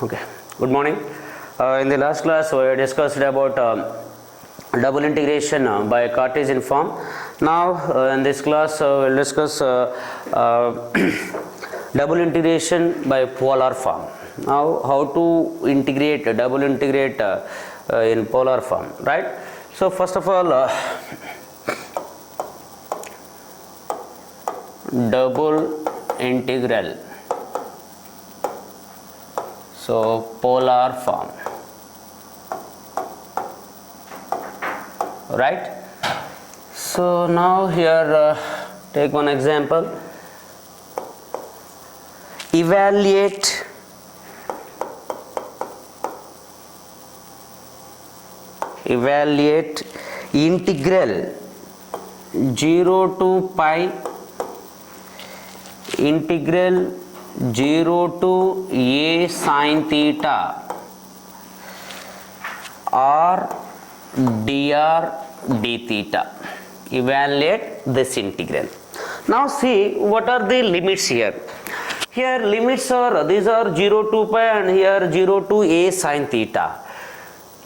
Okay, good morning. In the last class, we discussed about double integration by Cartesian form. Now, in this class, we'll discuss double integration by polar form. Now, how to integrate, double integrate in polar form, right? So, first of all, double integral. So, polar form, right? So, now here take one example. Evaluate integral 0 to pi integral 0 to a sin theta or dr d theta. Evaluate this integral. Now see what are the limits here. Here limits are, these are 0 to pi and here 0 to a sin theta.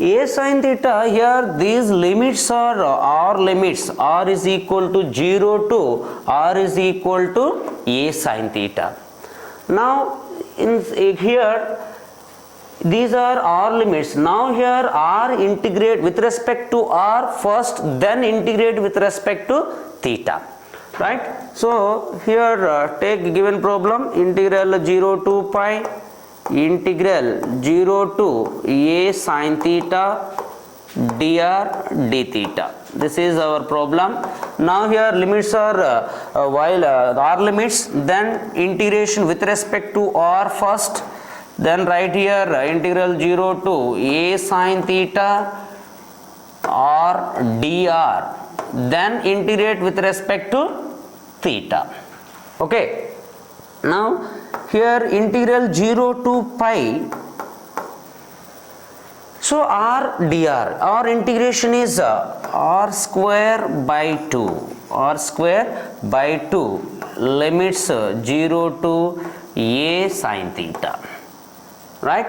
A sin theta, here these limits are r limits. R is equal to 0 to r is equal to a sin theta. Now in here these are r limits. Now here r integrate with respect to r first, then integrate with respect to theta, right? So here take given problem, integral 0 to pi integral 0 to a sin theta dr d theta. This is our problem. Now here limits are while r limits, then integration with respect to r first, then right here integral 0 to a sin theta or dr, then integrate with respect to theta. Okay, now here integral 0 to pi, so r dr, our integration is r square by 2, r square by 2, limits 0 to a sin theta, right?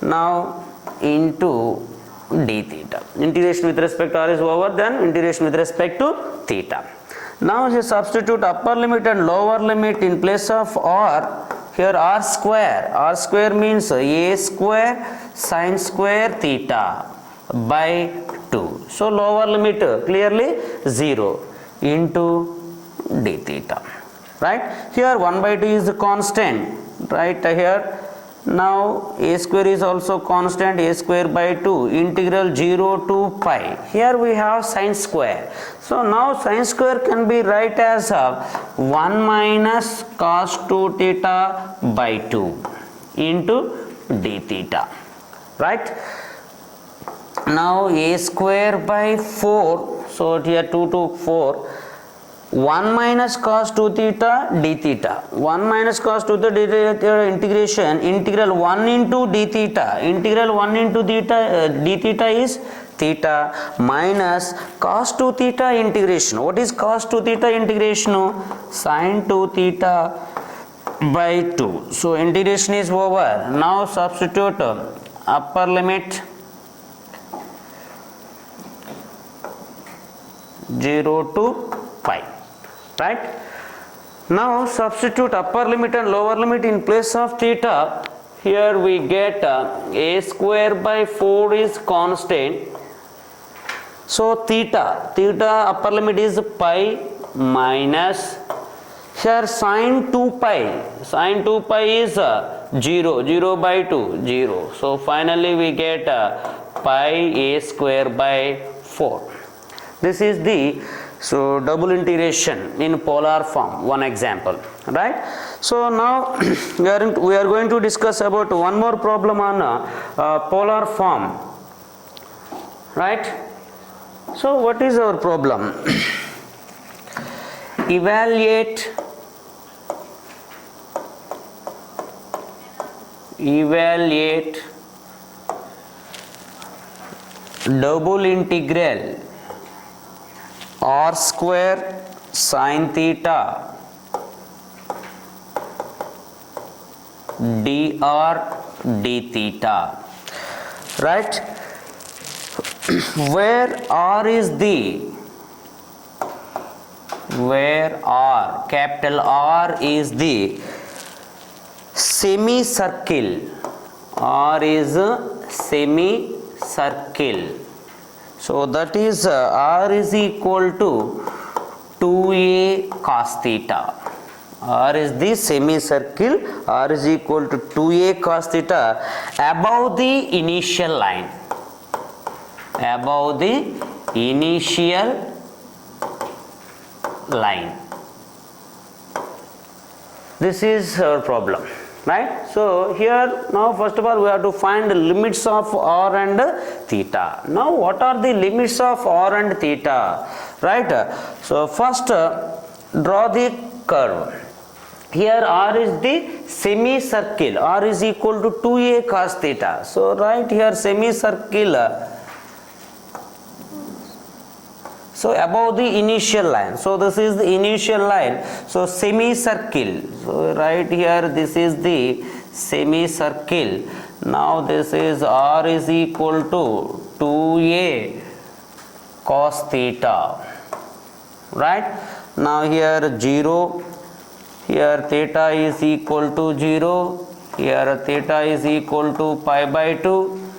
Now into d theta. Integration with respect to r is over, then integration with respect to theta. Now you substitute upper limit and lower limit in place of r. Here r square means a square sin square theta by 2. So lower limit clearly 0 into d theta, right? Here 1 by 2 is the constant, right? Here now a square is also constant, a square by 2, integral 0 to pi. Here we have sin square. So now sin square can be write as 1 minus cos 2 theta by 2 into d theta, right? Now a square by 4, so here 2 to 4, 1 minus cos 2 theta d theta, 1 minus cos 2 theta d theta integration, integral 1 into d theta, integral 1 into theta, d theta is theta minus cos 2 theta integration. What is cos 2 theta integration? Sin 2 theta by 2. So integration is over. Now substitute upper limit 0 to pi, right? Now substitute upper limit and lower limit in place of theta. Here we get a square by 4 is constant. So theta upper limit is pi minus, here sin 2 pi is 0 by 2, 0. So finally we get pi a square by 4. This is the double integration in polar form, one example, right? So now we are going to discuss about one more problem on polar form, right? So what is our problem? Evaluate double integral r square sin theta dr d theta, right? Where r is the, where r, capital R is the semicircle, R is a semicircle, so that is R is equal to 2a cos theta. R is the semicircle, R is equal to 2a cos theta above the initial line, above the initial line. This is our problem, right? So here now first of all we have to find the limits of r and theta. Now what are the limits of r and theta, right? So first draw the curve. Here r is the semicircle, r is equal to 2a cos theta. So right here semicircle, so above the initial line, so this is the initial line, so semicircle, so right here this is the semicircle. Now this is r is equal to 2a cos theta, right? Now here 0, here theta is equal to 0, here theta is equal to pi by 2,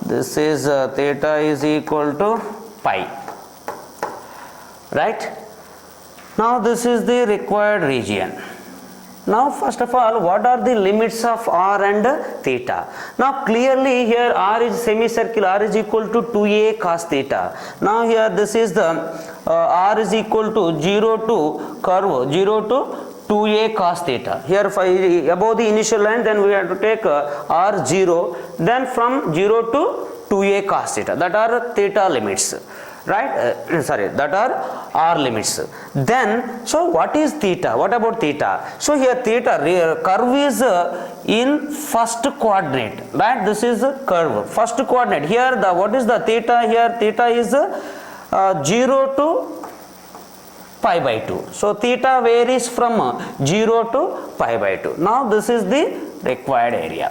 this is theta is equal to pi. Right? Now this is the required region. Now first of all, what are the limits of r and theta? Now clearly here r is semicircle, r is equal to 2a cos theta. Now here this is the r is equal to 0 to curve 0 to 2a cos theta. Here above the initial line, then we have to take r0, then from 0 to 2a cos theta, that are theta limits, right? That are r limits. Then so what is theta? What about theta? So here theta curve is in first coordinate, right? This is a curve first coordinate. Here the what is the theta? Here theta is 0 to pi by 2. So theta varies from 0 to pi by 2. Now this is the required area,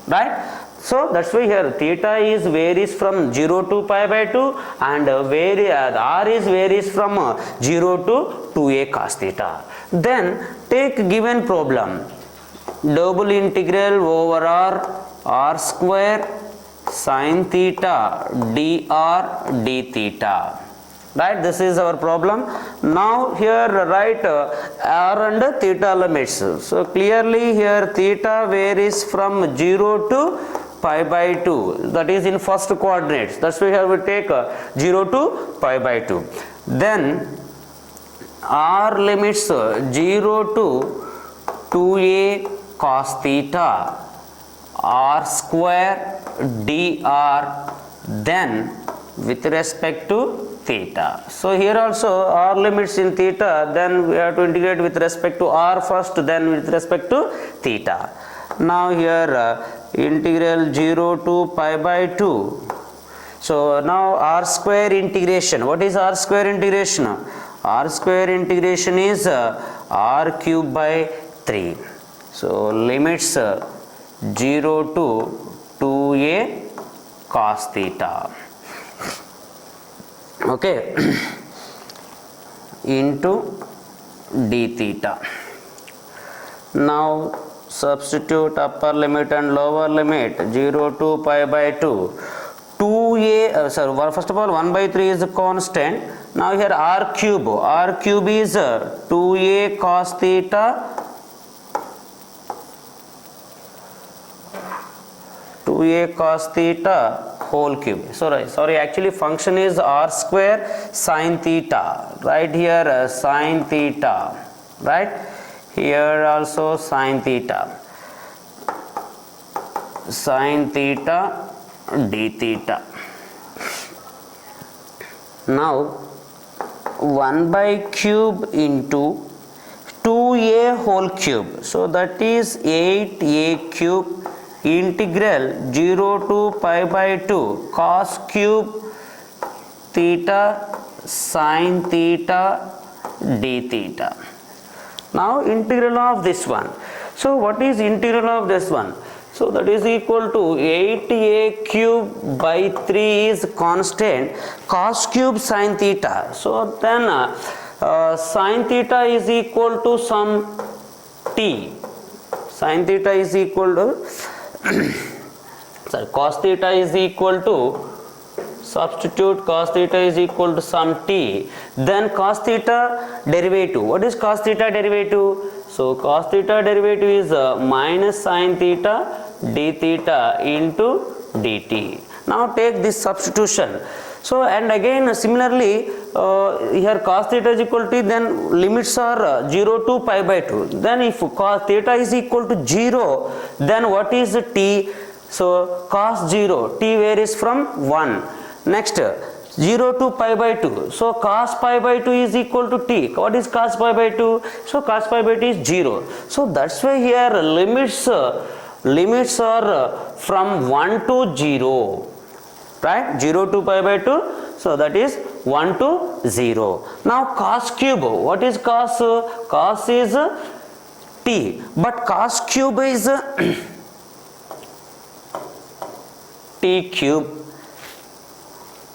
right? So that's why here theta is varies from 0 to pi by 2 and r is varies from 0 to 2a cos theta. Then take given problem, double integral over r square sin theta dr d theta. Right, this is our problem. Now here write r and theta limits. So clearly here theta varies from 0 to pi by 2, that is in first coordinates. That's why here we take 0 to pi by 2. Then r limits 0 to 2a cos theta r square dr, then with respect to theta. So here also r limits in theta, then we have to integrate with respect to r first, then with respect to theta. Now here integral 0 to pi by 2. So now r square integration. What is r square integration? R square integration is r cube by 3. So limits 0 to 2a cos theta. Okay, into d theta. Now substitute upper limit and lower limit 0 to pi by 2. 2a, first of all 1 by 3 is a constant. Now here r cube is 2a cos theta 2a cos theta whole cube. Sorry, actually function is r square sin theta. Right here sin theta, right? Here also sin theta d theta. Now 1 by cube into 2a whole cube, so that is 8a cube integral 0 to pi by 2 cos cube theta sin theta d theta. Now integral of this one. So what is integral of this one? So that is equal to 8a cube by 3 is constant, cos cube sin theta. So then sin theta is equal to some t. Sin theta is equal to sorry, cos theta is equal to, substitute cos theta is equal to some t, then cos theta derivative. What is cos theta derivative? So cos theta derivative is minus sin theta d theta into dt. Now take this substitution. So and again similarly here cos theta is equal to, then limits are 0 to pi by 2. Then if cos theta is equal to 0, then what is t? So cos 0, t varies from 1. Next 0 to pi by 2. So cos pi by 2 is equal to t. What is cos pi by 2? So cos pi by 2 is 0. So that's why here limits are from 1 to 0, right? 0 to pi by 2. So that is 1 to 0. Now cos cube. What is cos? Cos is t, but cos cube is t cube.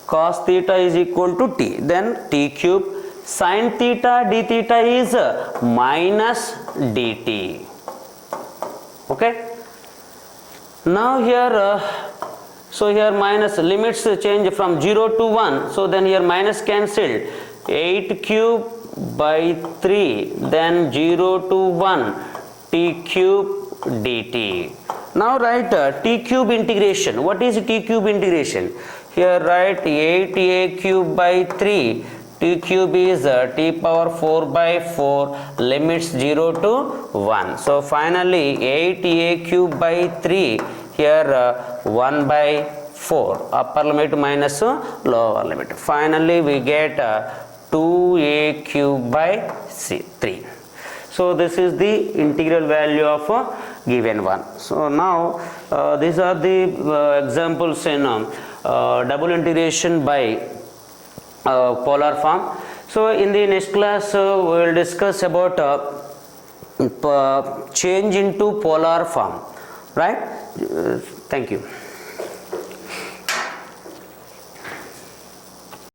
Cos theta is equal to t, then t cube. Sin theta d theta is minus dt. Okay. Now here so here minus, limits change from 0 to 1. So then here minus cancelled. 8 cube by 3, then 0 to 1 t cube dt. Now write t cube integration. What is t cube integration? Here write 8a cube by 3, t cube is t power 4 by 4, limits 0 to 1. So finally 8a cube by 3, here 1 by 4, upper limit minus lower limit. Finally we get 2a cube by 3. So this is the integral value of given one. So now these are the examples in double integration by polar form. So in the next class we will discuss about change into polar form, right? Thank you.